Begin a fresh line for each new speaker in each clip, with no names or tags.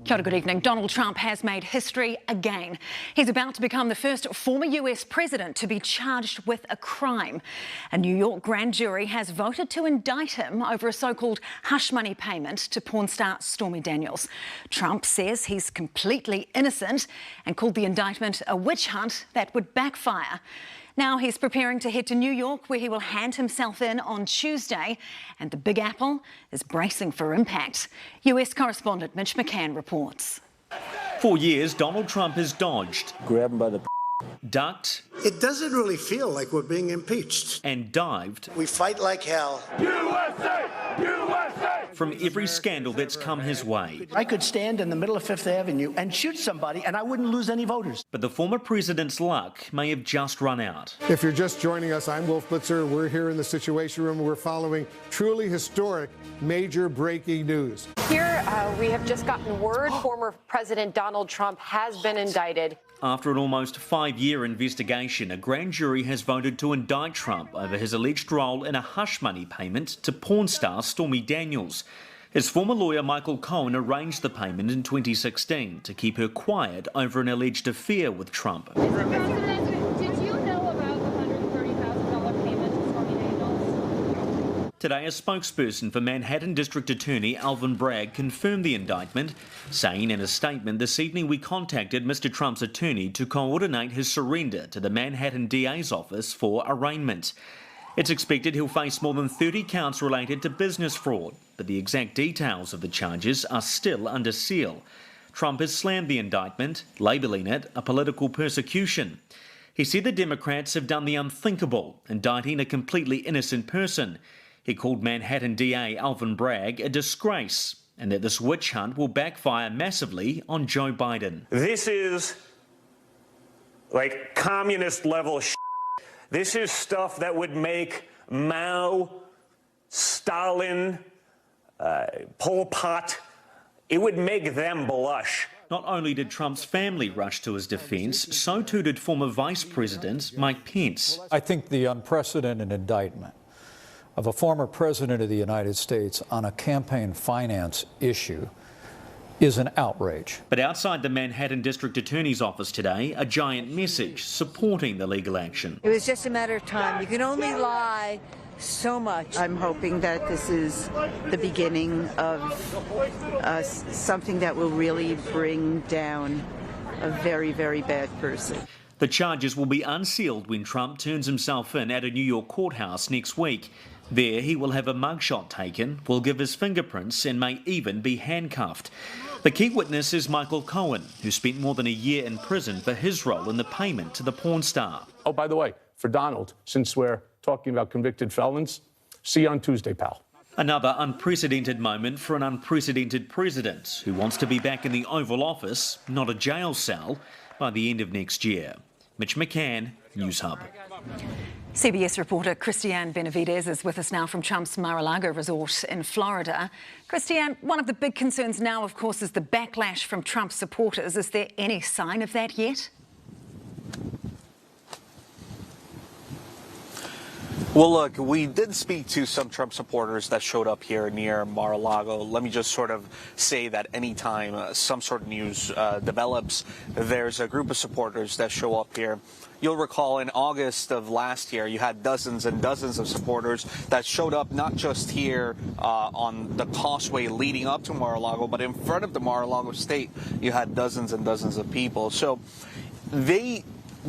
Kia ora, good evening. Donald Trump has made history again. He's about to become the first former US president to be charged with a crime. A New York grand jury has voted to indict him over a so-called hush money payment to porn star Stormy Daniels. Trump says he's completely innocent and called the indictment a witch hunt that would backfire. Now he's preparing to head to New York, where he will hand himself in on Tuesday, and the Big Apple is bracing for impact. US correspondent Mitch McCann reports.
For years, Donald Trump has dodged,
Grab him by the
ducked,
it doesn't really feel like we're being impeached.
and dived
We fight like hell.
USA! USA!
from every scandal that's come his way.
I could stand in the middle of Fifth Avenue and shoot somebody and I wouldn't lose any voters.
But the former president's luck may have just run out.
If you're just joining us, I'm Wolf Blitzer. We're here in the Situation Room. We're following truly historic, major breaking news.
Here, we have just gotten word former President Donald Trump has been indicted.
After an almost 5-year investigation, a grand jury has voted to indict Trump over his alleged role in a hush money payment to porn star Stormy Daniels. His former lawyer Michael Cohen arranged the payment in 2016 to keep her quiet over an alleged affair with Trump.
Mr. President, did you know about the $130,000 payment to Stormy Daniels?
Today, a spokesperson for Manhattan District Attorney Alvin Bragg confirmed the indictment, saying in a statement, "This evening we contacted Mr. Trump's attorney to coordinate his surrender to the Manhattan DA's office for arraignment." It's expected he'll face more than 30 counts related to business fraud, but the exact details of the charges are still under seal. Trump has slammed the indictment, labelling it a political persecution. He said the Democrats have done the unthinkable, indicting a completely innocent person. He called Manhattan DA Alvin Bragg a disgrace, and that this witch hunt will backfire massively on Joe Biden.
This is like communist level shit. This is stuff that would make Mao, Stalin, Pol Pot, it would make them blush.
Not only did Trump's family rush to his defense, so too did former Vice President Mike Pence.
I think the unprecedented indictment of a former president of the United States on a campaign finance issue is an outrage.
But outside the Manhattan District Attorney's office today, a giant message supporting the legal action.
It was just a matter of time. You can only lie so much. I'm hoping that this is the beginning of something that will really bring down a very, very bad person.
The charges will be unsealed when Trump turns himself in at a New York courthouse next week. There, he will have a mugshot taken, will give his fingerprints, and may even be handcuffed. The key witness is Michael Cohen, who spent more than a year in prison for his role in the payment to the porn star.
Oh, by the way, for Donald, since we're talking about convicted felons, see you on Tuesday, pal.
Another unprecedented moment for an unprecedented president who wants to be back in the Oval Office, not a jail cell, by the end of next year. Mitch McCann, Newshub.
CBS reporter Christiane Benavides is with us now from Trump's Mar-a-Lago resort in Florida. Christiane, one of the big concerns now, of course, is the backlash from Trump's supporters. Is there any sign of that yet?
Well, look, we did speak to some Trump supporters that showed up here near Mar-a-Lago. Let me just sort of say that anytime some sort of news develops, there's a group of supporters that show up here. You'll recall in August of last year, you had dozens and dozens of supporters that showed up not just here on the causeway leading up to Mar-a-Lago, but in front of the Mar-a-Lago state, you had dozens and dozens of people. So they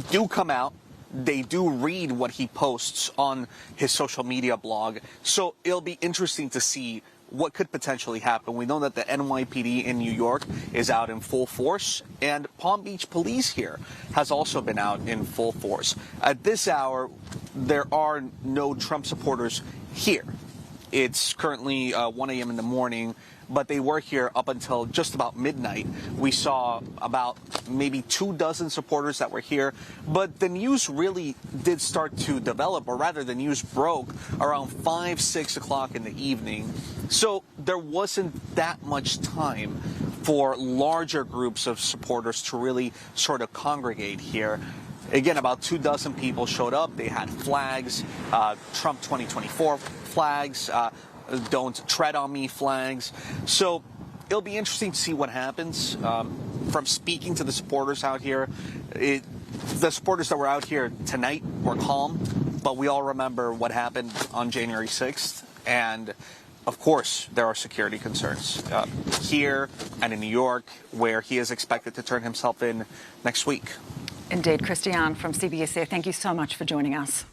do come out. They do read what he posts on his social media blog. So it'll be interesting to see what could potentially happen. We know that the NYPD in New York is out in full force, and Palm Beach Police here has also been out in full force. At this hour, there are no Trump supporters here. It's currently 1 a.m. in the morning, but they were here up until just about midnight. We saw about maybe 24 supporters that were here, but the news really did start to develop, or rather the news broke around 5, 6 o'clock in the evening. So there wasn't that much time for larger groups of supporters to really sort of congregate here. Again, about 24 people showed up. They had flags, Trump 2024 flags, Don't Tread on Me flags. So it'll be interesting to see what happens. From speaking to the supporters out here, the supporters that were out here tonight were calm, but we all remember what happened on January 6th. And of course, there are security concerns here and in New York, where he is expected to turn himself in next week.
Indeed. Christiane from CBS there, thank you so much for joining us.